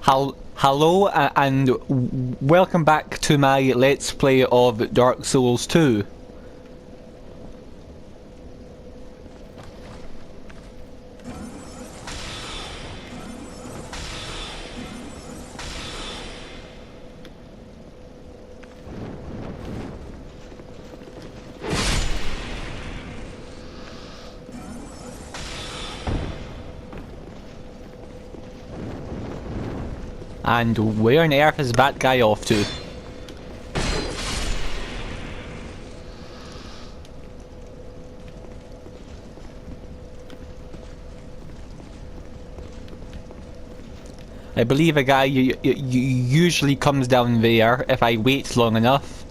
Hello and welcome back to my Let's Play of Dark Souls 2. And where on earth is that guy off to? I believe a guy usually comes down there if I wait long enough.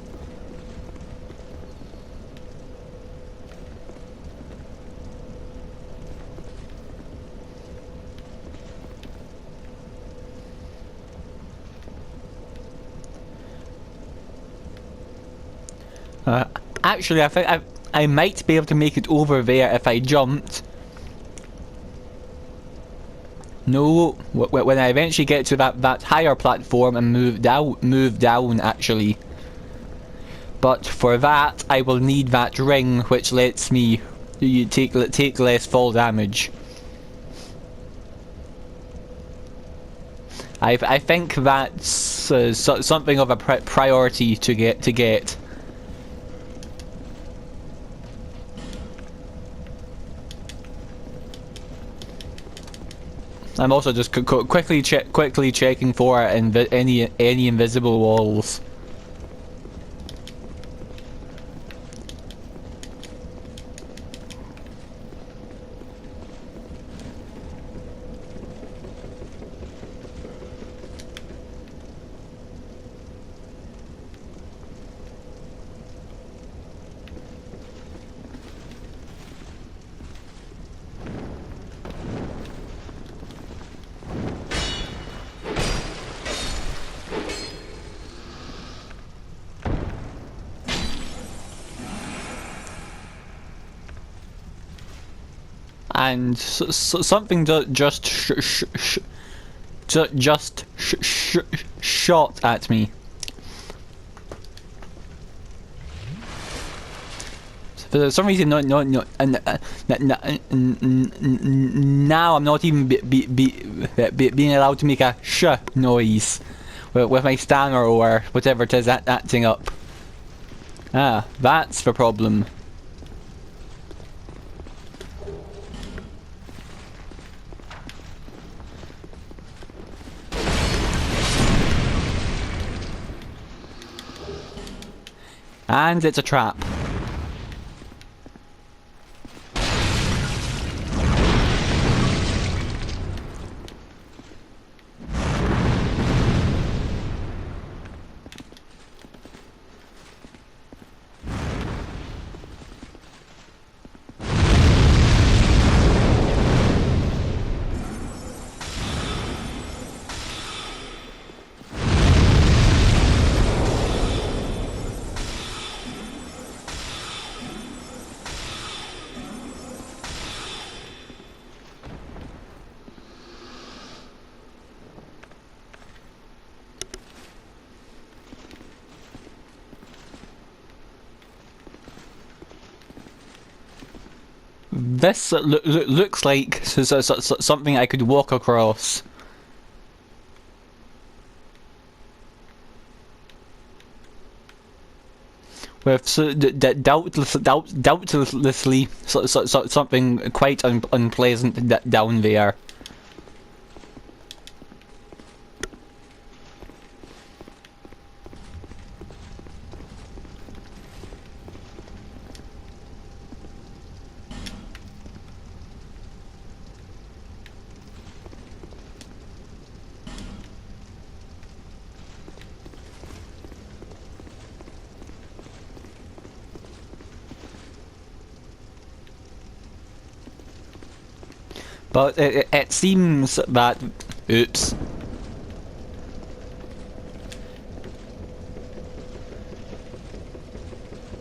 Actually, I think I might be able to make it over there if I jumped. No, when I eventually get to that higher platform and move down actually. But for that, I will need that ring, which lets me take less fall damage. I think that's something of a priority to get. I'm also just quickly checking for any invisible walls. And something just shot at me. For some reason, no, and now I'm not even being allowed to make a sh noise with my stammer or whatever it is acting up. Ah, that's the problem. And it's a trap. This looks like something I could walk across. With doubtlessly something quite unpleasant down there. But it seems that... Oops.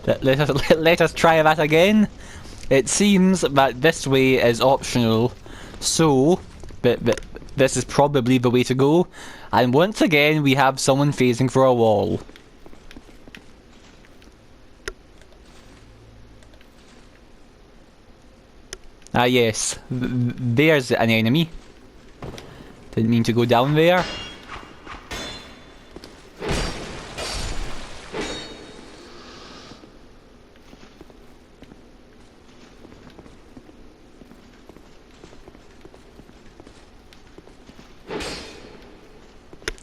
Let us try that again. It seems that this way is optional, so this is probably the way to go. And once again, we have someone facing for a wall. Ah yes, there's an enemy. Didn't mean to go down there.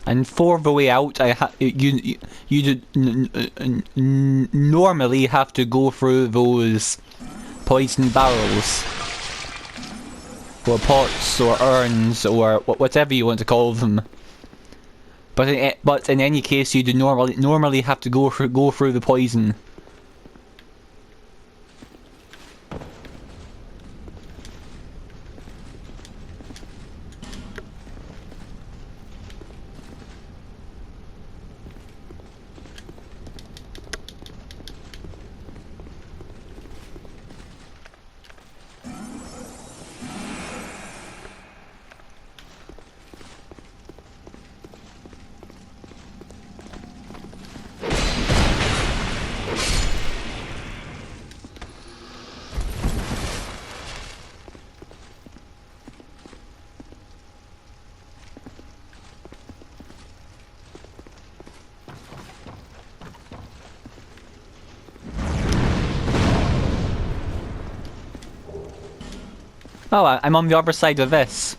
And for the way out, you normally have to go through those poison barrels, or pots, or urns, or whatever you want to call them. But in any case, you do normally have to go through the poison. Oh, I'm on the other side of this.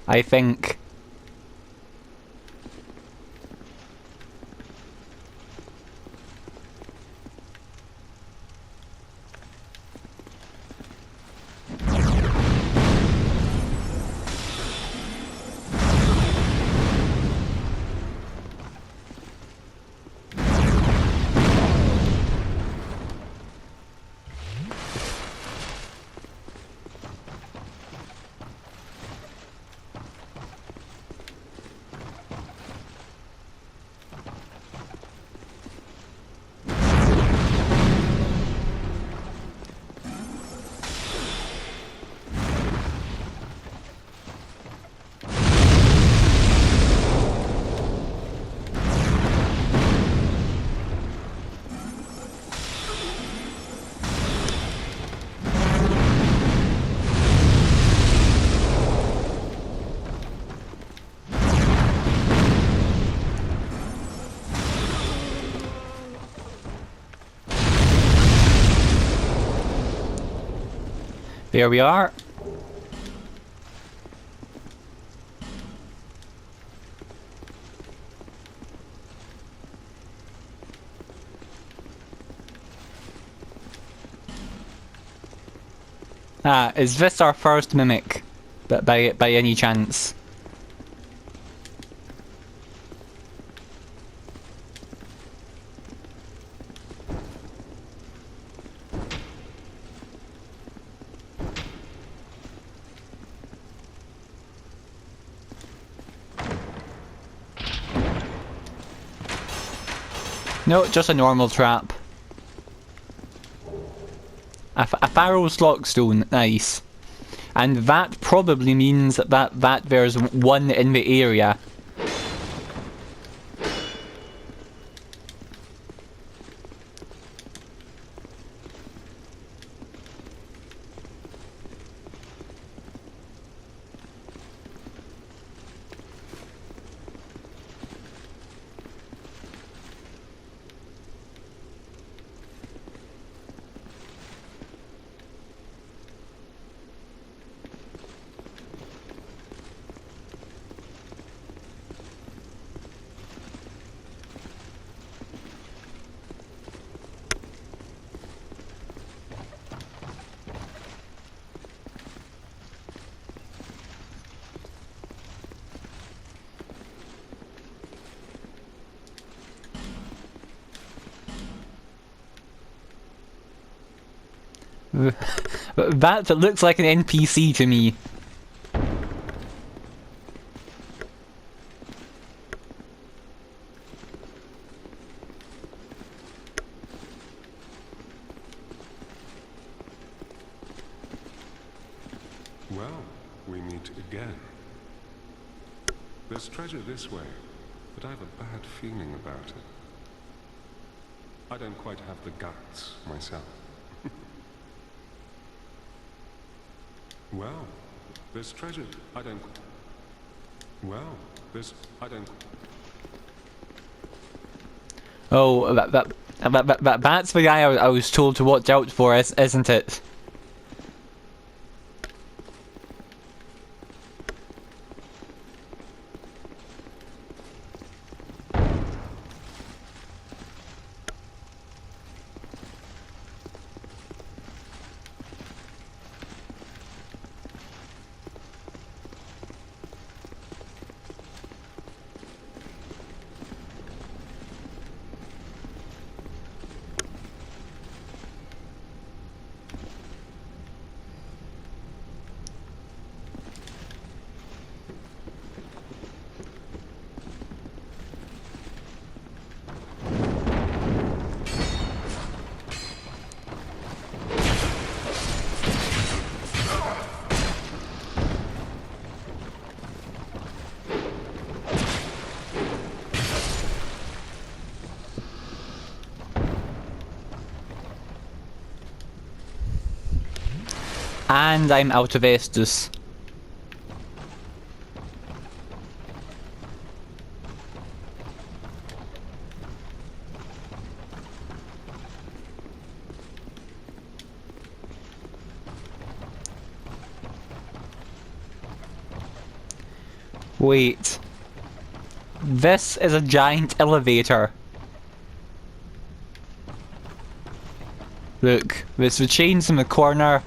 I think. There we are. Ah, is this our first mimic? By any chance? No, just a normal trap. A Pharaoh's Lockstone, nice. And that probably means that there's one in the area. That looks like an NPC to me. we meet again. There's treasure this way, but I have a bad feeling about it. I don't quite have the guts myself. Well, there's treasure. I don't... Well, there's... I don't... Oh, that's the guy I was told to watch out for, isn't it? And I'm out of Estus. Wait. This is a giant elevator. Look, there's the chains in the corner.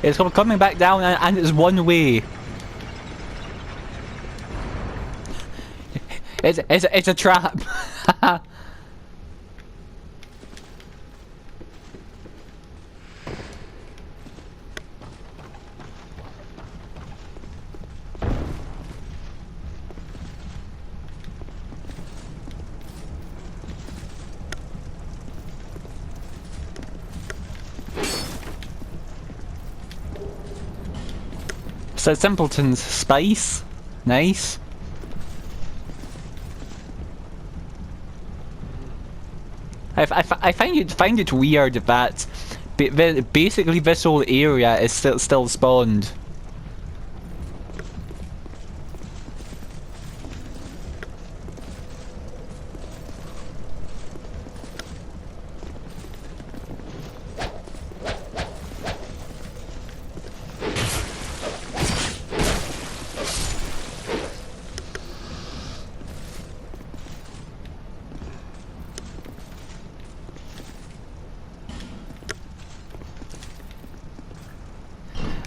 It's coming back down and it's one way. It's a trap. So simpleton's spice, nice. I find it weird that basically this whole area is still spawned.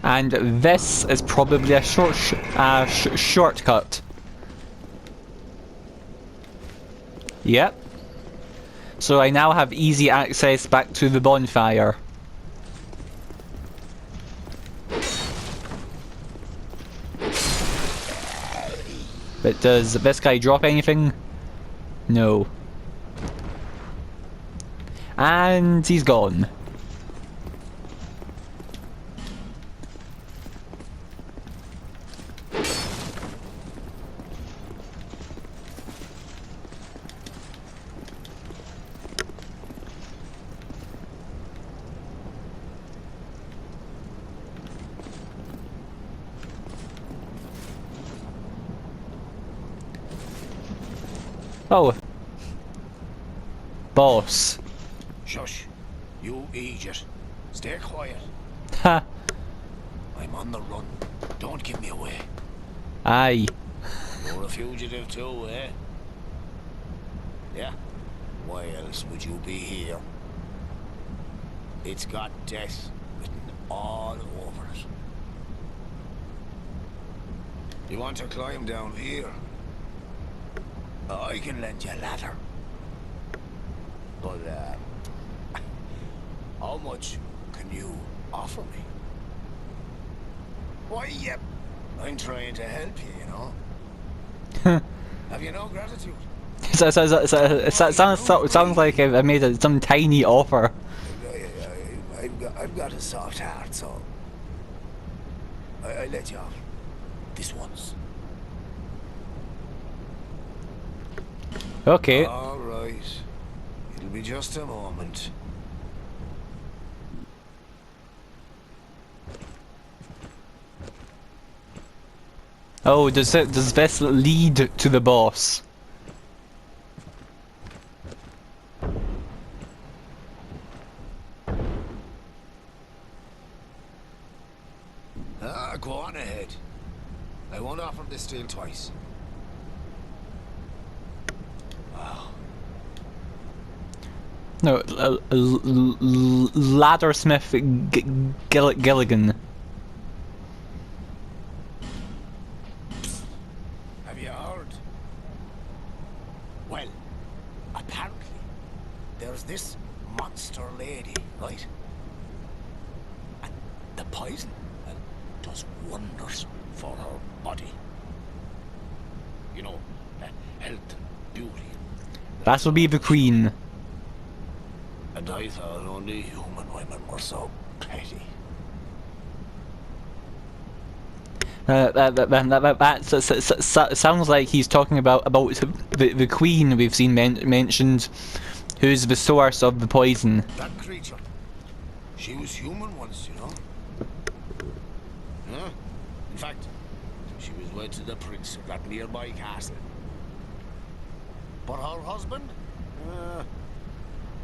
And this is probably a shortcut. Yep. So I now have easy access back to the bonfire. But does this guy drop anything? No. And he's gone. Oh. Boss. Shush. You idiot. Stay quiet. Ha. I'm on the run. Don't give me away. Aye. You're a fugitive too, eh? Yeah? Why else would you be here? It's got death written all over it. You want to climb down here? I can lend you a ladder. But, how much can you offer me? Why, yep, I'm trying to help you, you know? Have you no gratitude? Sounds like I made some tiny offer. I've got a soft heart, so I let you off. This once. Okay. All right. It'll be just a moment. Oh, does this lead to the boss? Go on ahead. I won't offer this deal twice. Wow. No, Laddersmith Gilligan. Have you heard? Well, apparently, there's this monster lady, right? And the poison does wonders for her body. You know, health and beauty. That will be the queen. And I thought only human women were so petty. That sounds like he's talking about the queen we've seen mentioned, who's the source of the poison. That creature, she was human once, you know? Huh? In fact, she was wed to the prince of that nearby castle. But her husband?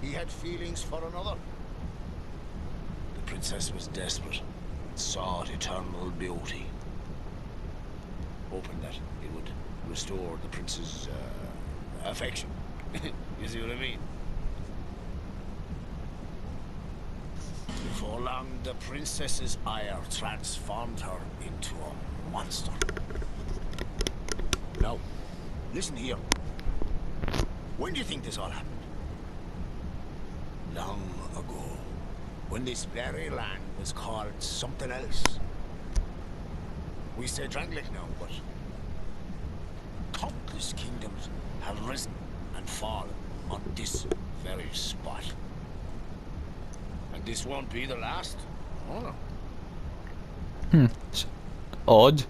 He had feelings for another. The princess was desperate, sought eternal beauty, hoping that it would restore the prince's affection. You see what I mean? Before long, the princess's ire transformed her into a monster. Now, listen here. When do you think this all happened? Long ago, when this very land was called something else. We say Drangleic now, but countless kingdoms have risen and fallen on this very spot. And this won't be the last. Oh no. Odd.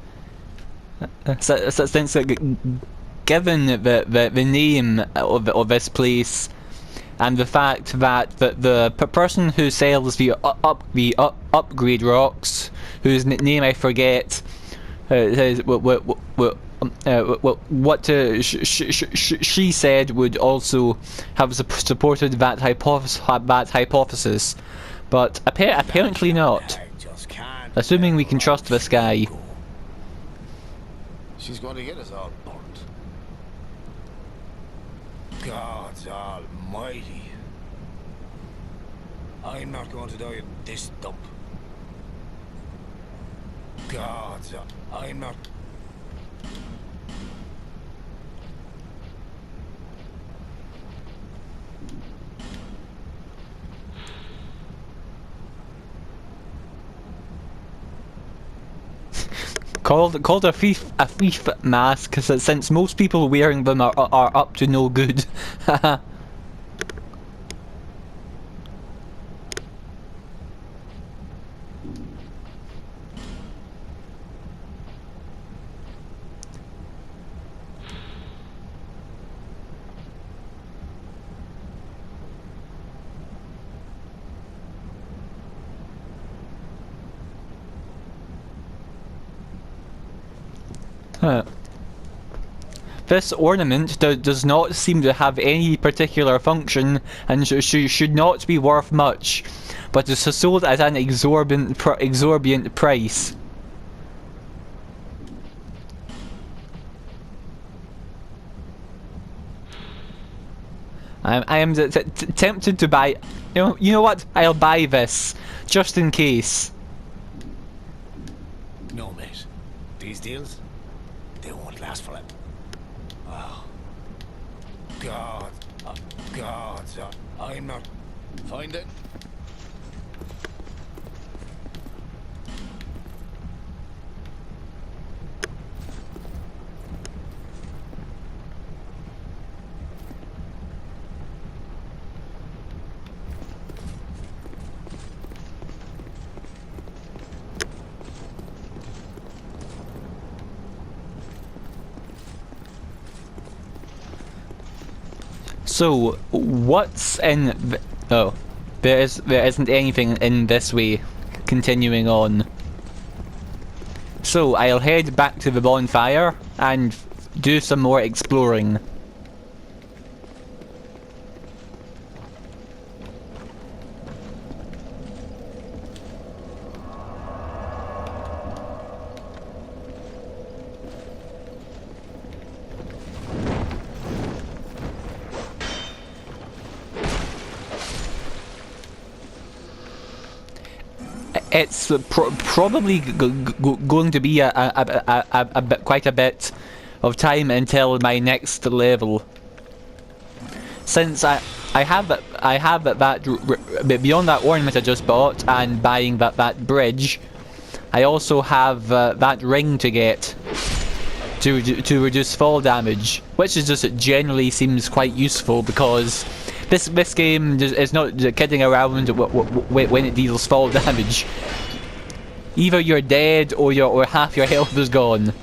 Since given the name of this place and the fact that the person who sells the upgrade rocks, whose name I forget, says what she said would also have supported that hypothesis, but apparently not. Assuming we can trust this guy. She's going to get us all burnt. God almighty. I'm not going to die in this dump. God, I'm not... Called a thief mask, since most people wearing them are up to no good. This ornament does not seem to have any particular function and should not be worth much, but is sold at an exorbitant price. I am tempted to buy. You know what? I'll buy this just in case. No, mate. These deals, they won't last forever. Oh. God. Oh, God. I'm not... Find it? So, what's in... Oh. There isn't anything in this way. Continuing on. So, I'll head back to the bonfire and do some more exploring. It's probably going to be quite a bit of time until my next level. Since I have that beyond that ornament I just bought and buying that bridge, I also have that ring to get to reduce fall damage, which is just generally seems quite useful because this game is not kidding around when it deals fall damage. Either you're dead or half your health is gone.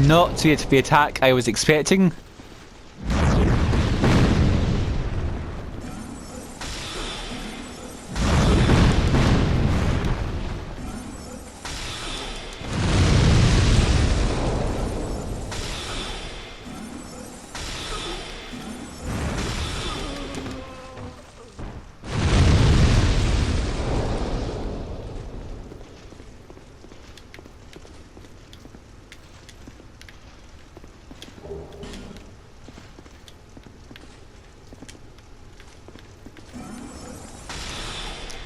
not the attack I was expecting.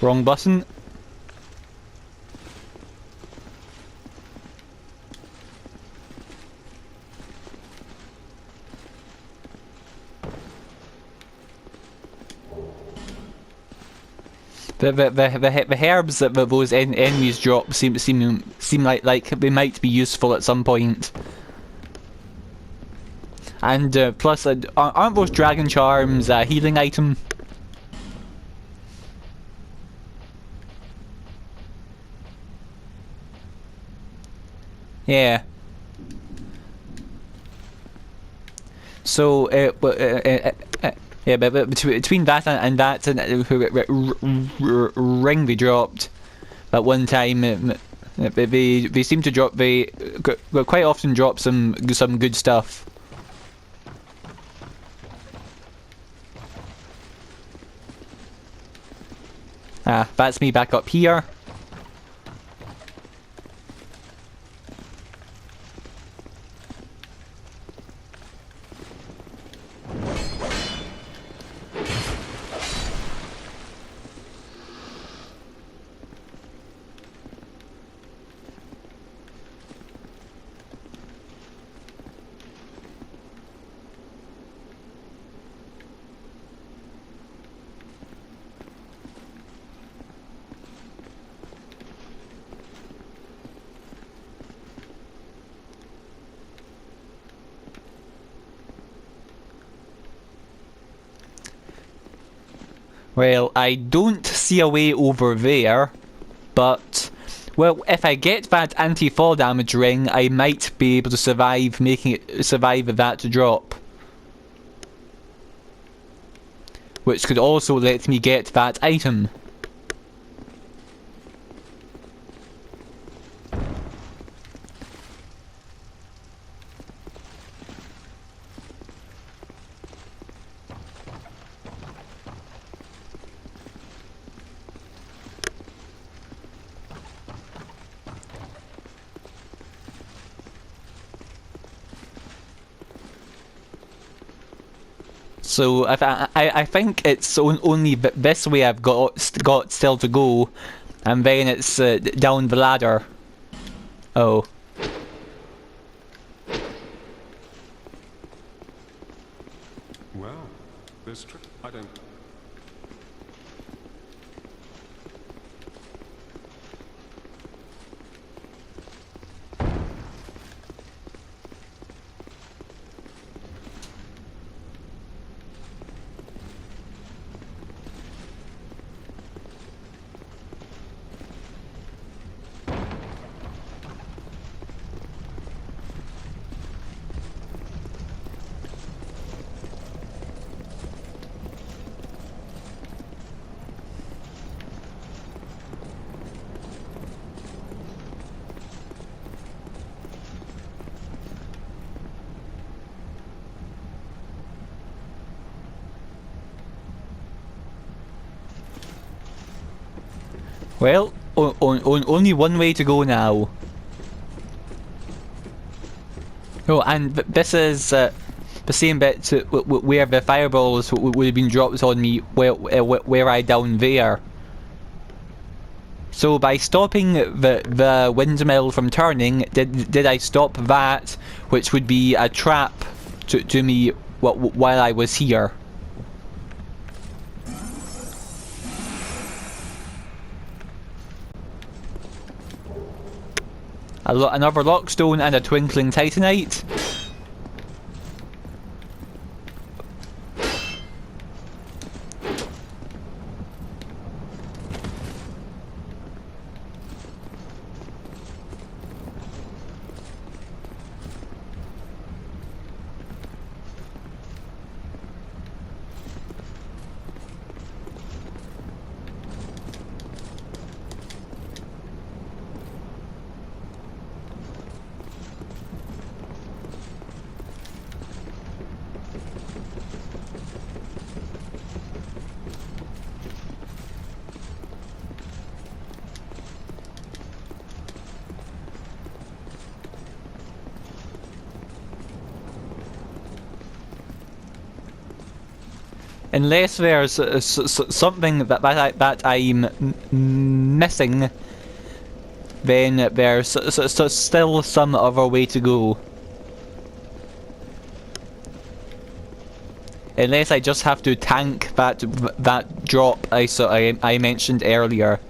Wrong button. The herbs that those enemies drop seem like they might be useful at some point. And plus, aren't those dragon charms a healing item? Yeah. So, yeah, but between that and that ring they dropped at one time, they seem to drop. They quite often drop some good stuff. Ah, that's me back up here. Well, I don't see a way over there, but, well, if I get that anti-fall damage ring, I might be able to survive that drop. Which could also let me get that item. So I think it's only this way I've got still to go, and then it's down the ladder. Oh. Well, this trip, I don't... Well, only one way to go now. Oh, and this is the same bit where the fireballs would have been dropped on me, where I down there. So by stopping the windmill from turning, did I stop that, which would be a trap to me while I was here? Another lockstone and a twinkling titanite. Unless there's something that I'm missing, then there's still some other way to go. Unless I just have to tank that drop I mentioned earlier.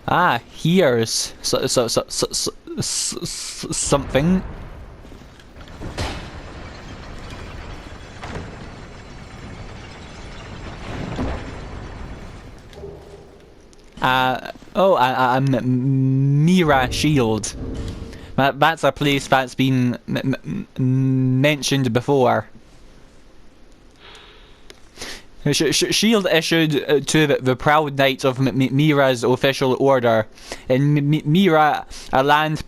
Ah, here's something. Mira Shield. That's a place that's been mentioned before. Shield issued to the proud knights of Mira's official order. In Mira, a land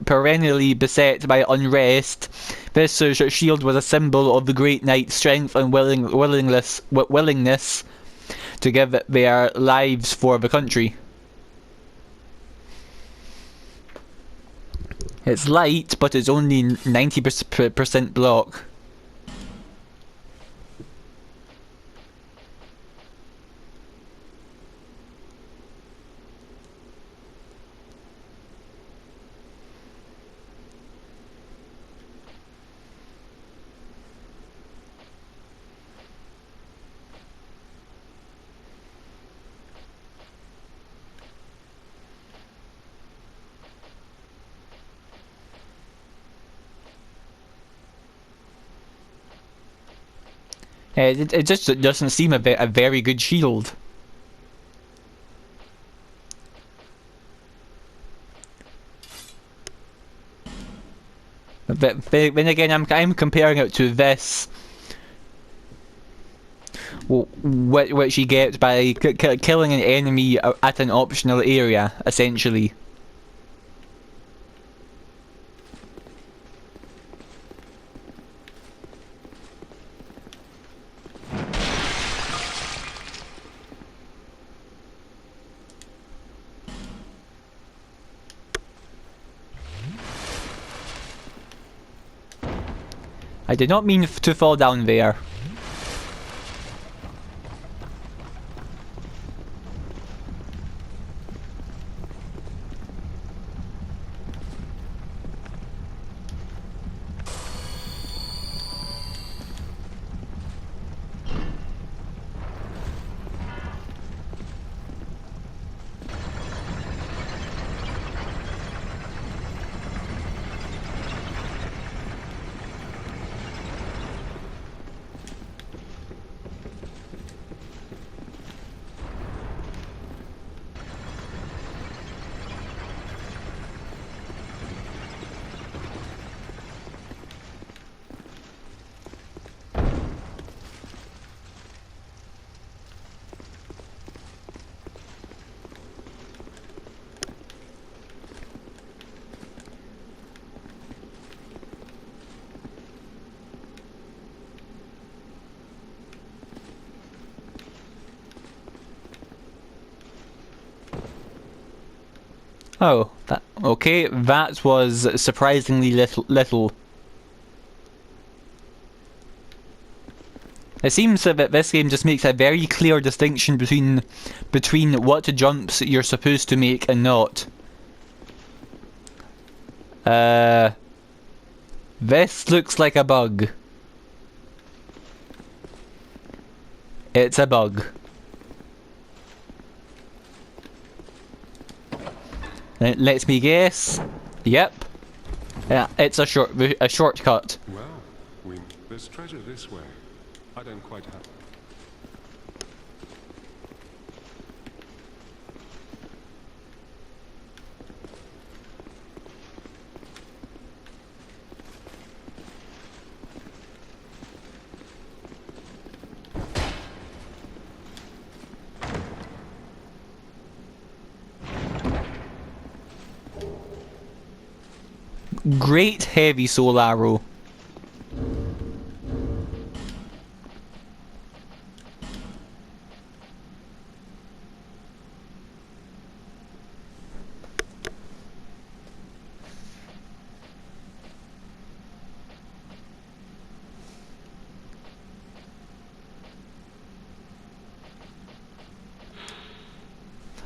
perennially beset by unrest, this shield was a symbol of the great knight's strength and willingness to give their lives for the country. It's light, but it's only 90% block. It just doesn't seem a very good shield. But then again, I'm comparing it to this, which you get by killing an enemy at an optional area, essentially. I did not mean to fall down there. Oh, okay, that was surprisingly little. It seems that this game just makes a very clear distinction between what jumps you're supposed to make and not. This looks like a bug. It's a bug. Let me guess. Yep. Yeah, it's a shortcut. Well, there's treasure this way. I don't quite have... Great heavy soul arrow.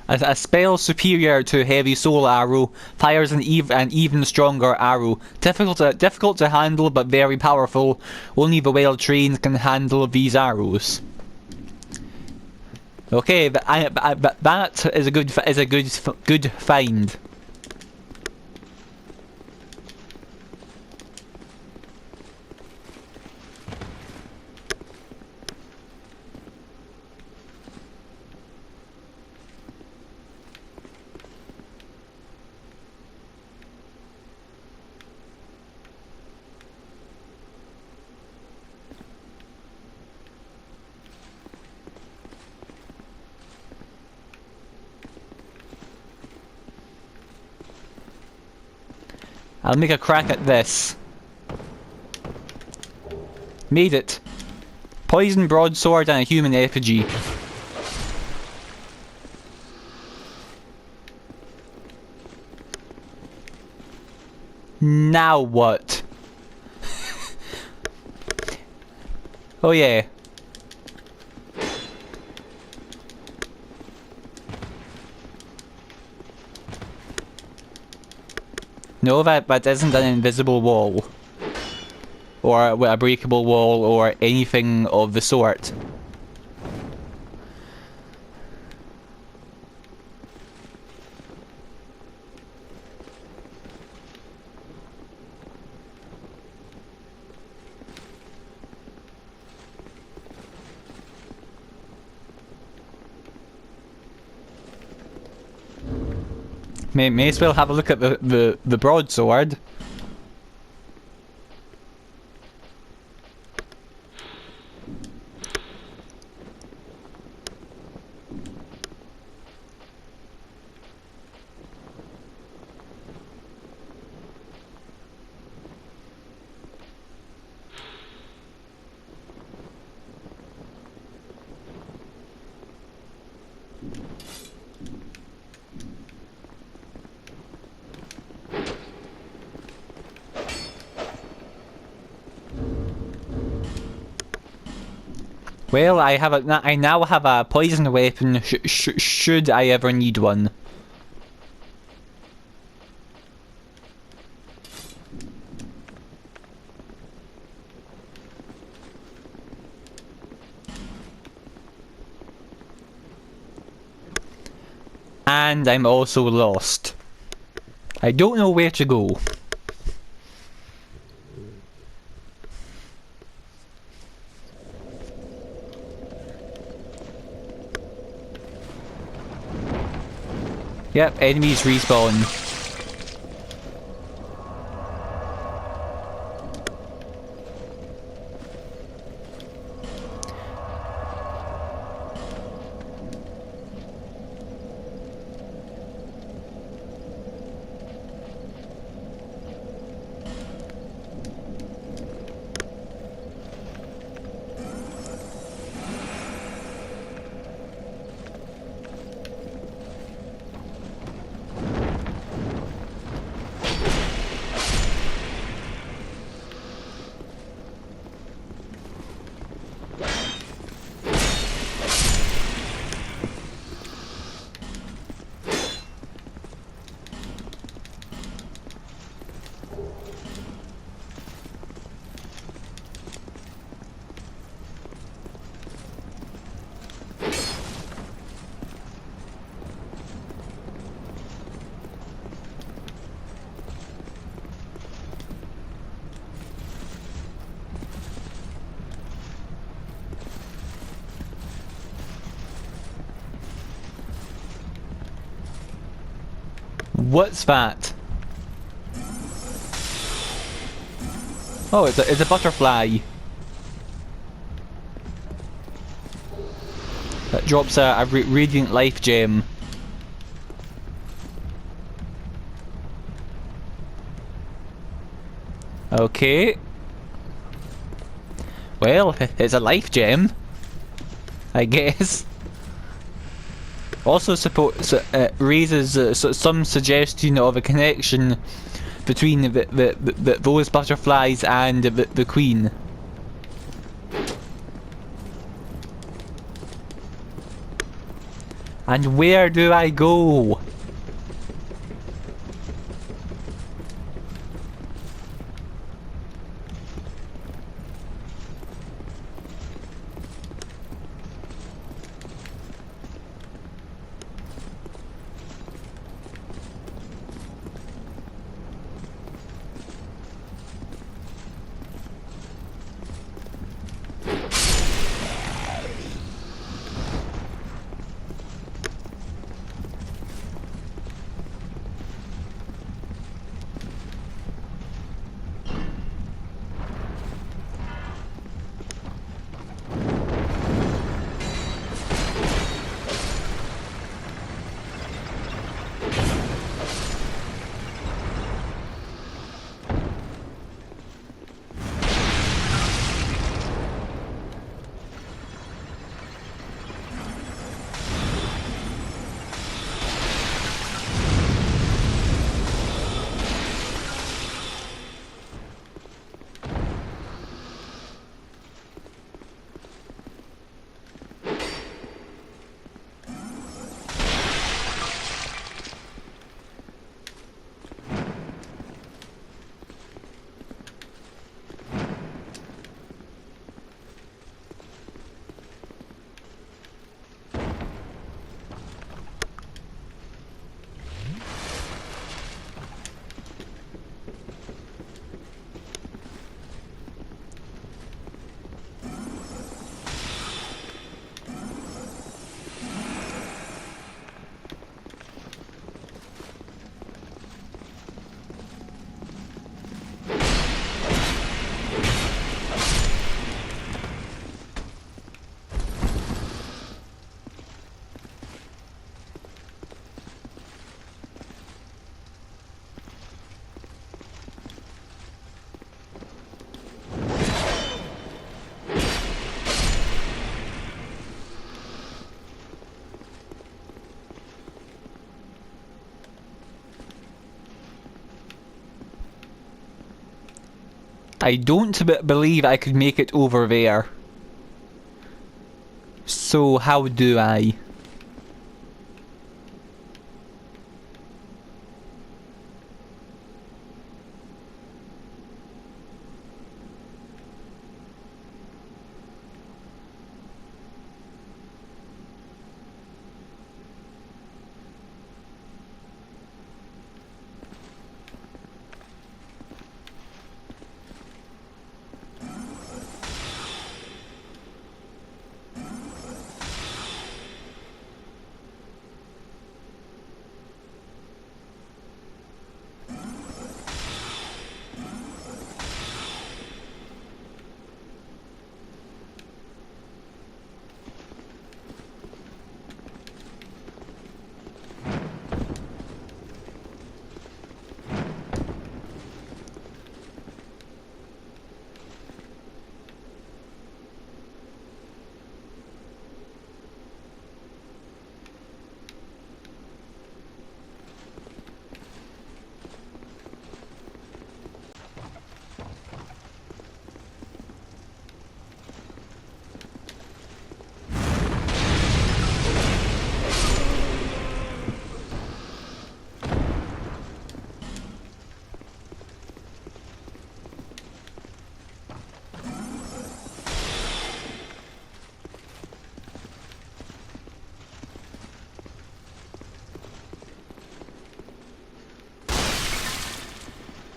A spell superior to heavy soul arrow fires an even stronger arrow. Difficult to handle, but very powerful. Only the well trained can handle these arrows. Okay, but that is a good find. I'll make a crack at this. Made it. Poison broadsword and a human effigy. Now what? Oh yeah. No, that isn't an invisible wall. Or a breakable wall or anything of the sort. May as well have a look at the broadsword. Well, I now have a poison weapon. Should I ever need one? And I'm also lost. I don't know where to go. Yep, enemies respawn. What's that? Oh, it's a butterfly. That drops a radiant life gem. Okay. Well, it's a life gem, I guess. Also raises some suggestion of a connection between those butterflies and the queen. And where do I go? I don't believe I could make it over there. So how do I?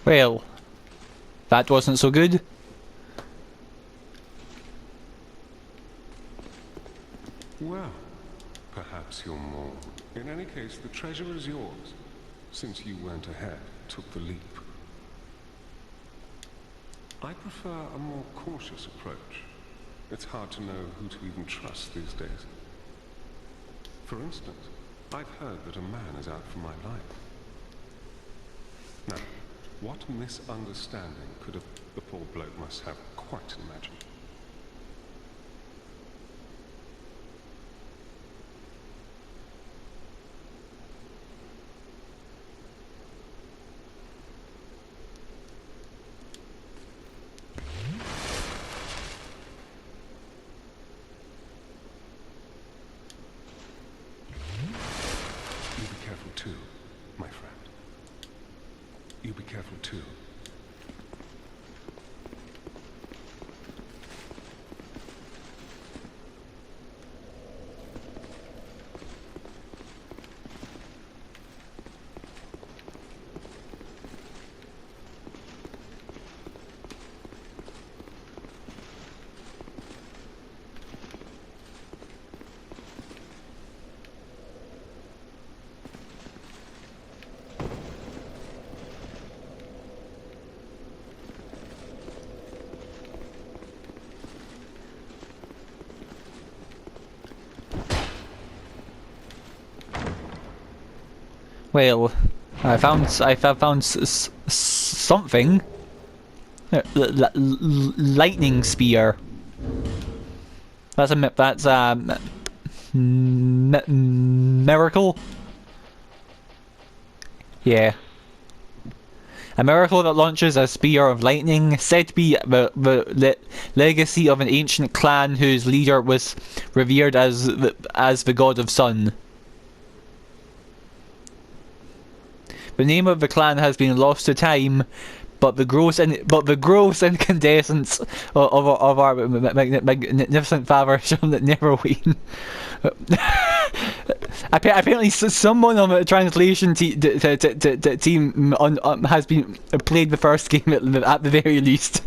Well, that wasn't so good. Well, perhaps you're more. In any case, the treasure is yours, since you went ahead, took the leap. I prefer a more cautious approach. It's hard to know who to even trust these days. For instance, I've heard that a man is out for my life. Now, What misunderstanding could the poor bloke must have quite imagined? You be careful too, my friend. You be careful too. Well, I found something. Lightning spear. That's a miracle. Yeah. A miracle that launches a spear of lightning, said to be the legacy of an ancient clan whose leader was revered as the god of sun. The name of the clan has been lost to time, but the gross incandescence of our magnificent father shall never wane. Apparently, someone on the translation team has been played the first game at the very least.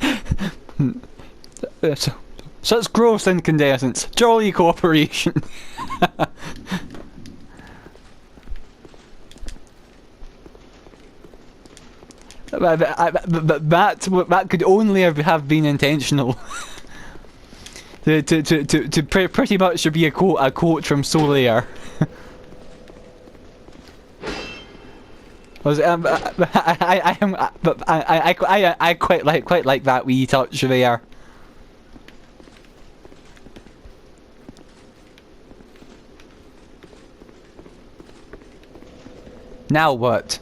So it's gross incandescence, jolly cooperation. That could only have been intentional. to pretty much be a quote from Solier. I quite like that wee touch there. Now what?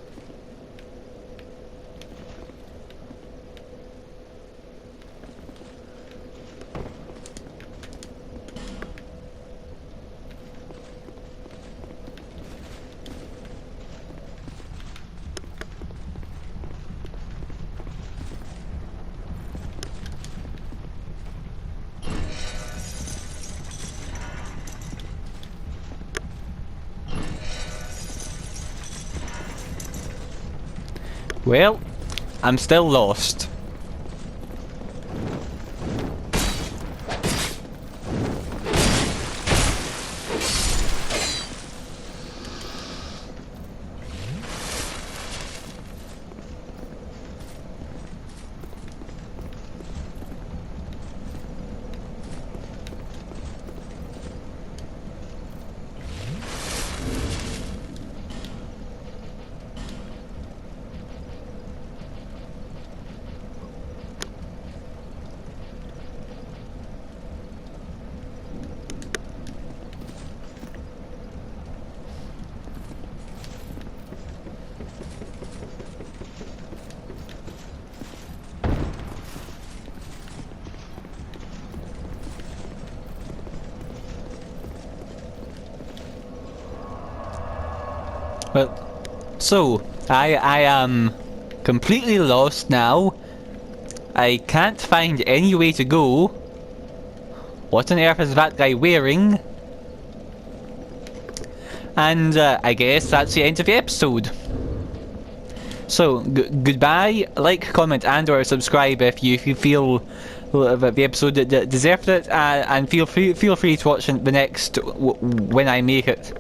Well, I'm still lost. Well, so I am completely lost now. I can't find any way to go. What on earth is that guy wearing? And I guess that's the end of the episode. So, goodbye. Like, comment, and/or subscribe if you feel that the episode deserved it, and feel free to watch the next when I make it.